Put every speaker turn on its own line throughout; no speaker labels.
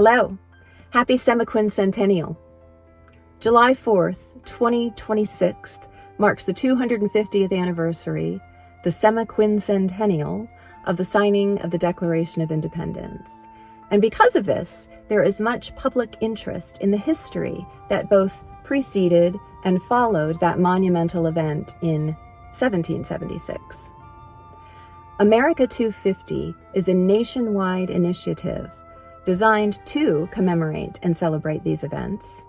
Hello, happy semi-quincentennial. July 4th, 2026 marks the 250th anniversary, the semi-quincentennial, of the signing of the Declaration of Independence. And because of this, there is much public interest in the history that both preceded and followed that monumental event in 1776. America 250 is a nationwide initiative designed to commemorate and celebrate these events.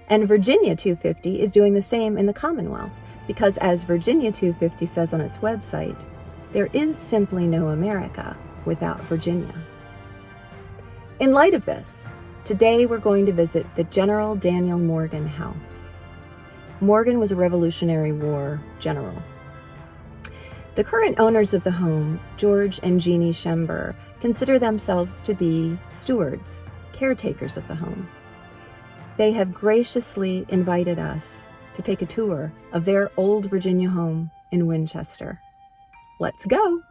And Virginia 250 is doing the same in the Commonwealth, because as Virginia 250 says on its website, there is simply no America without Virginia. In light of this, today we're going to visit the General Daniel Morgan House. Morgan was a Revolutionary War general. The current owners of the home, George and Jeannie Schember, consider themselves to be stewards, caretakers of the home. They have graciously invited us to take a tour of their old Virginia home in Winchester. Let's go!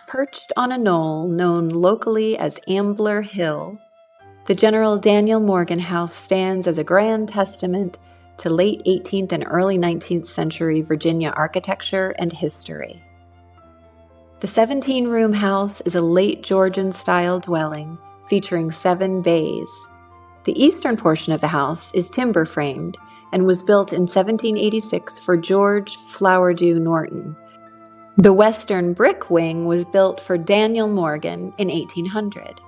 Perched on a knoll known locally as Ambler Hill, the General Daniel Morgan House stands as a grand testament to late 18th and early 19th century Virginia architecture and history. The 17-room house is a late Georgian-style dwelling featuring 7 bays. The eastern portion of the house is timber-framed and was built in 1786 for George Flowerdew Norton. The western brick wing was built for Daniel Morgan in 1800.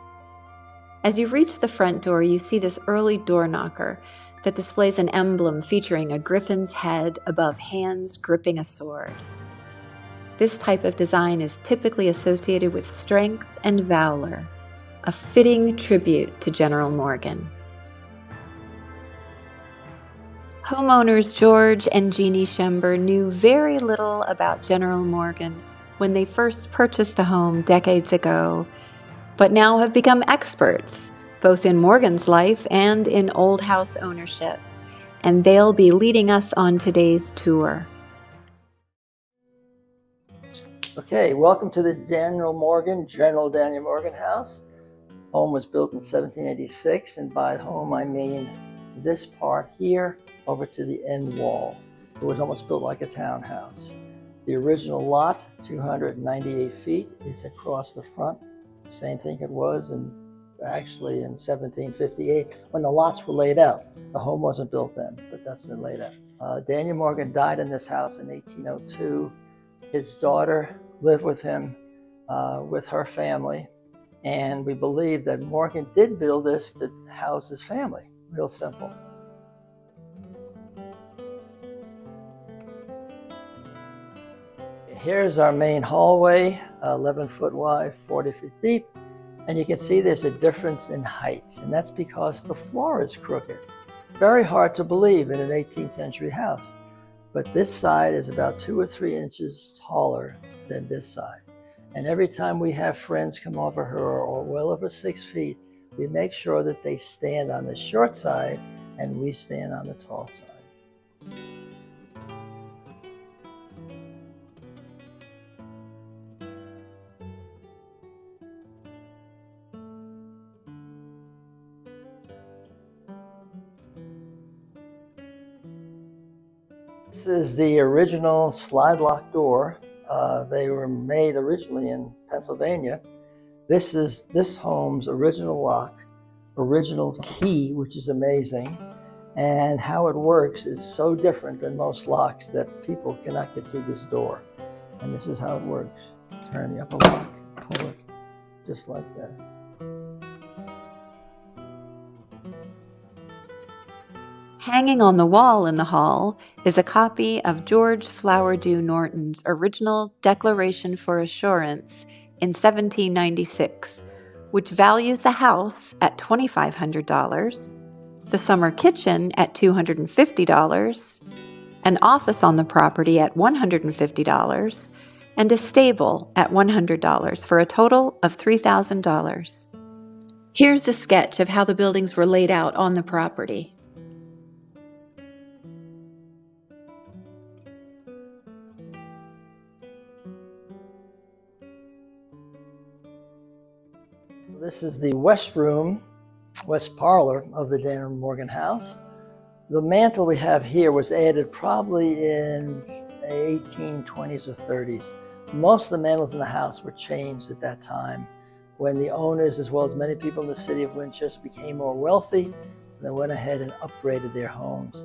As you reach the front door, you see this early door knocker that displays an emblem featuring a griffin's head above hands gripping a sword. This type of design is typically associated with strength and valor, a fitting tribute to General Morgan. Homeowners George and Jeannie Schember knew very little about General Morgan when they first purchased the home decades ago, but now have become experts, both in Morgan's life and in old house ownership, and they'll be leading us on today's tour.
Okay, welcome to the General Daniel Morgan House. Home was built in 1786, and by home I mean this part here over to the end wall. It was almost built like a townhouse. The original lot, 298 feet, is across the front. Same thing it was actually in 1758 when the lots were laid out. The home wasn't built then, but that's been laid out. Daniel Morgan died in this house in 1802. His daughter lived with him, with her family, and we believe that Morgan did build this to house his family. Real simple. Here's our main hallway, 11 foot wide, 40 feet deep. And you can see there's a difference in heights, and that's because the floor is crooked. Very hard to believe in an 18th century house. But this side is about 2 or 3 inches taller than this side. And every time we have friends come over here or well over 6 feet, we make sure that they stand on the short side and we stand on the tall side. This is the original slide lock door. They were made originally in Pennsylvania. This is this home's original lock, original key, which is amazing. And how it works is so different than most locks that people cannot get through this door. And this is how it works. Turn the upper lock, pull it, just like that.
Hanging on the wall in the hall is a copy of George Flowerdew Norton's original Declaration for Assurance in 1796, which values the house at $2,500, the summer kitchen at $250, an office on the property at $150, and a stable at $100 for a total of $3,000. Here's a sketch of how the buildings were laid out on the property.
This is the west room, west parlor of the Daniel Morgan house. The mantle we have here was added probably in the 1820s or 30s. Most of the mantles in the house were changed at that time when the owners, as well as many people in the city of Winchester, became more wealthy, so they went ahead and upgraded their homes.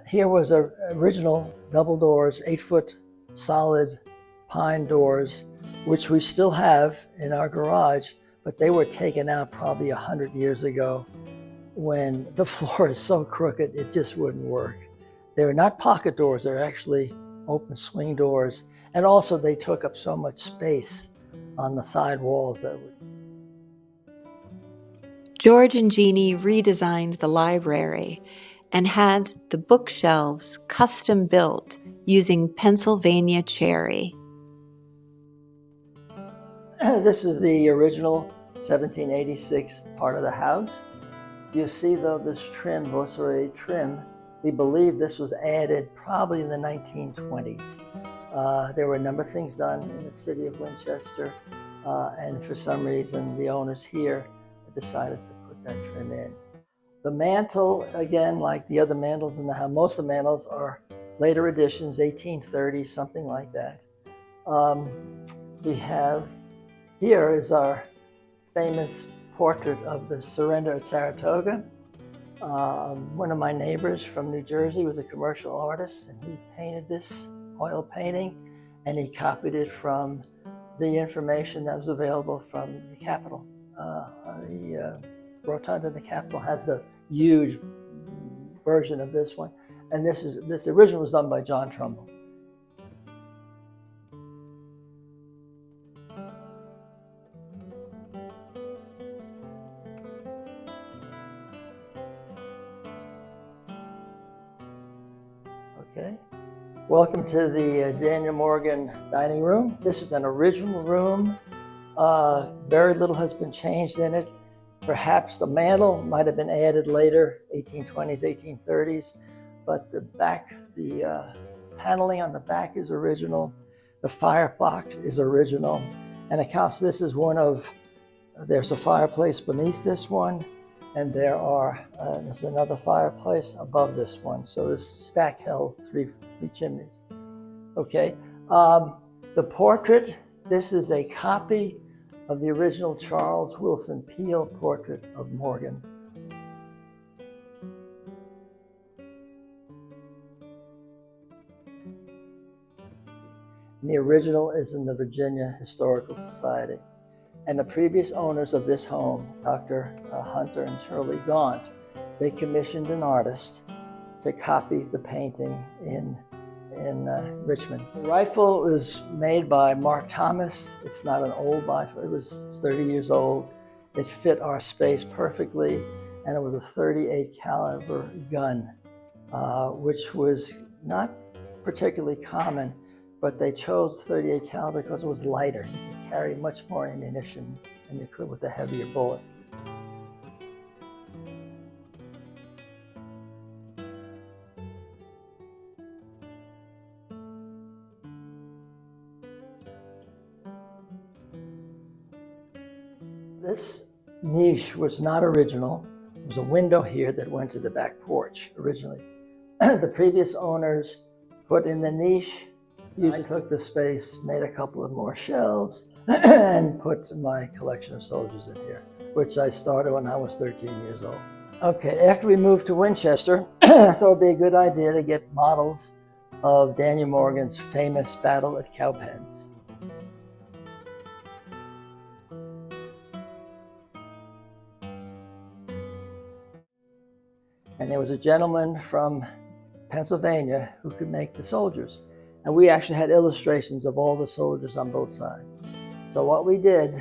Here was original double doors, 8-foot solid pine doors, which we still have in our garage, but they were taken out probably 100 years ago when the floor is so crooked it just wouldn't work. They were not pocket doors, they're actually open swing doors, and also they took up so much space on the side walls that
George and Jeannie redesigned the library and had the bookshelves custom built using Pennsylvania cherry.
This is the original 1786 part of the house. You see though this trim, Bosseray trim, we believe this was added probably in the 1920s. There were a number of things done in the city of Winchester, and for some reason the owners here decided to put that trim in. The mantle, again, like the other mantles in the house, most of the mantles are later additions, 1830, something like that. We have, here is our famous portrait of the surrender at Saratoga. One of my neighbors from New Jersey was a commercial artist, and he painted this oil painting, and he copied it from the information that was available from the Capitol. The rotunda of the Capitol has the huge version of this one, and this original was done by John Trumbull. Okay, welcome to the Daniel Morgan dining room. This is an original room. Very little has been changed in it. Perhaps the mantle might have been added later, 1820s, 1830s, but the paneling on the back is original. The firebox is original, and it counts. This is there's a fireplace beneath this one, and there's another fireplace above this one. So this stack held three chimneys. Okay, the portrait, this is a copy of the original Charles Wilson Peale portrait of Morgan. And the original is in the Virginia Historical Society. And the previous owners of this home, Dr. Hunter and Shirley Gaunt, they commissioned an artist to copy the painting in Richmond. The rifle was made by Mark Thomas. It's not an old rifle, it's 30 years old. It fit our space perfectly, and it was a 38 caliber gun, which was not particularly common, but they chose 38 caliber because it was lighter. You could carry much more ammunition than you could with a heavier bullet. This niche was not original. There was a window here that went to the back porch originally. The previous owners put in the niche. I took the space, made a couple of more shelves, and put my collection of soldiers in here, which I started when I was 13 years old. Okay, after we moved to Winchester, I thought it'd be a good idea to get models of Daniel Morgan's famous Battle at Cowpens. And there was a gentleman from Pennsylvania who could make the soldiers. And we actually had illustrations of all the soldiers on both sides. So what we did,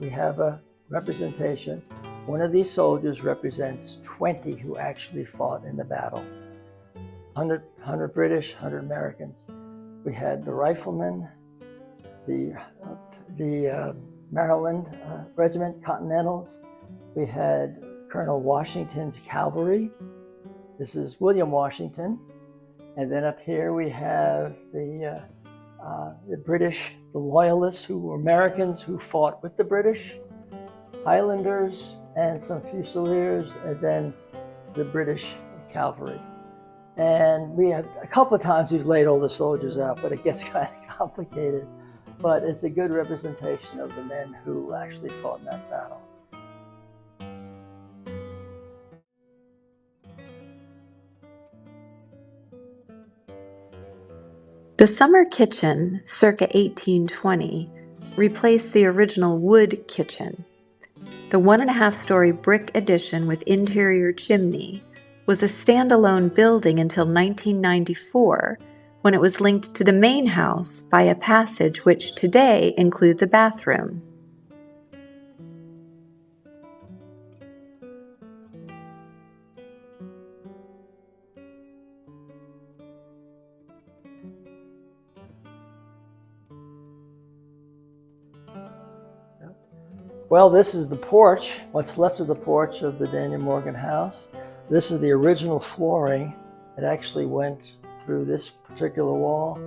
we have a representation. One of these soldiers represents 20 who actually fought in the battle. 100 British, 100 Americans. We had the riflemen, the Maryland Regiment Continentals. We had Colonel Washington's cavalry. This is William Washington. And then up here we have the British, the Loyalists, who were Americans who fought with the British, Highlanders, and some Fusiliers, and then the British cavalry. And we have a couple of times we've laid all the soldiers out, but it gets kind of complicated. But it's a good representation of the men who actually fought in that battle.
The summer kitchen, circa 1820, replaced the original wood kitchen. The 1.5-story brick addition with interior chimney was a standalone building until 1994, when it was linked to the main house by a passage which today includes a bathroom.
Well, this is the porch, what's left of the porch of the Daniel Morgan house. This is the original flooring. It actually went through this particular wall,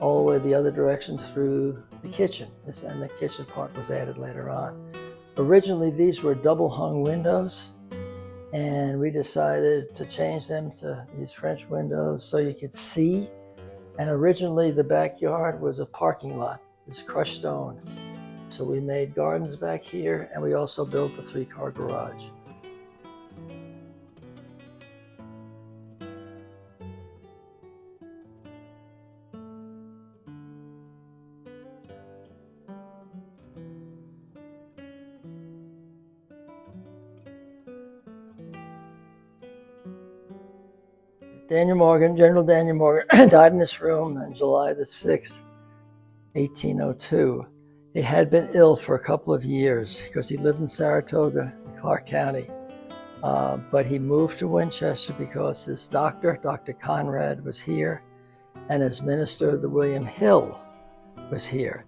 all the way the other direction through the kitchen. And the kitchen part was added later on. Originally, these were double hung windows, and we decided to change them to these French windows so you could see. And originally, the backyard was a parking lot, this crushed stone. So we made gardens back here, and we also built the 3-car garage. Daniel Morgan, General Daniel Morgan, died in this room on July the 6th, 1802. He had been ill for a couple of years because he lived in Saratoga, Clark County. But he moved to Winchester because his doctor, Dr. Conrad, was here, and his minister, the William Hill, was here.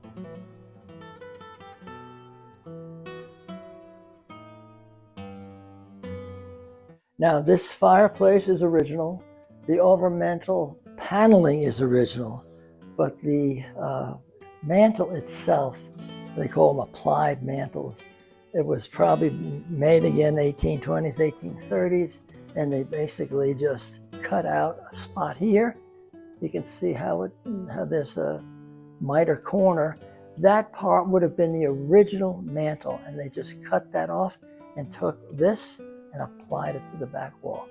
Now, this fireplace is original. The overmantel paneling is original, but the mantle itself, they call them applied mantles. It was probably made again 1820s, 1830s, and they basically just cut out a spot here. You can see how there's a miter corner. That part would have been the original mantle, and they just cut that off and took this and applied it to the back wall.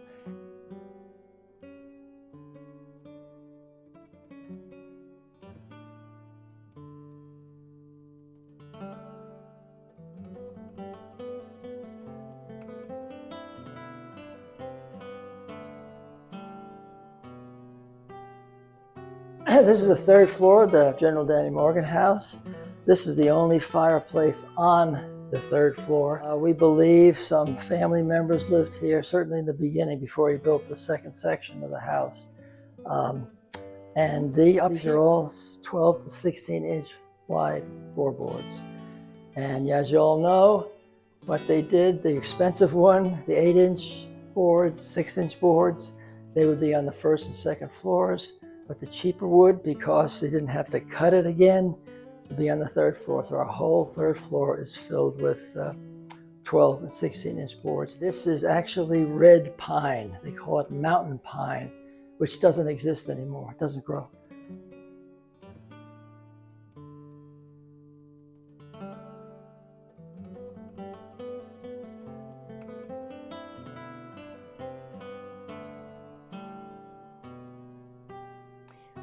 This is the 3rd floor of the General Daniel Morgan house. This is the only fireplace on the 3rd floor. We believe some family members lived here, certainly in the beginning before he built the 2nd section of the house. And these are all 12 to 16 inch wide floorboards. And as you all know, what they did, the expensive one, the 8-inch boards, 6-inch boards, they would be on the 1st and 2nd floors. But the cheaper wood, because they didn't have to cut it again, would be on the 3rd floor. So our whole 3rd floor is filled with 12 and 16-inch boards. This is actually red pine. They call it mountain pine, which doesn't exist anymore. It doesn't grow.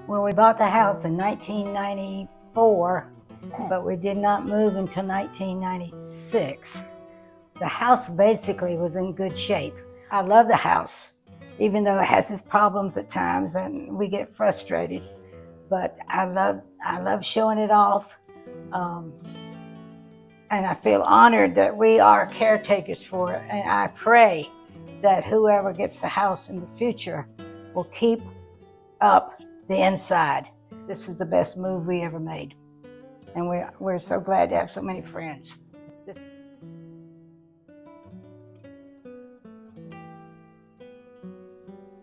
Well, we bought the house in 1994, but we did not move until 1996. The house basically was in good shape. I love the house, even though it has its problems at times and we get frustrated. But I love showing it off. And I feel honored that we are caretakers for it. And I pray that whoever gets the house in the future will keep up the inside. This is the best move we ever made. And we're so glad to have so many friends.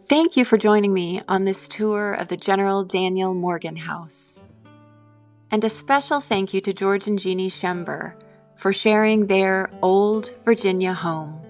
Thank you for joining me on this tour of the General Daniel Morgan House. And a special thank you to George and Jeannie Schember for sharing their old Virginia home.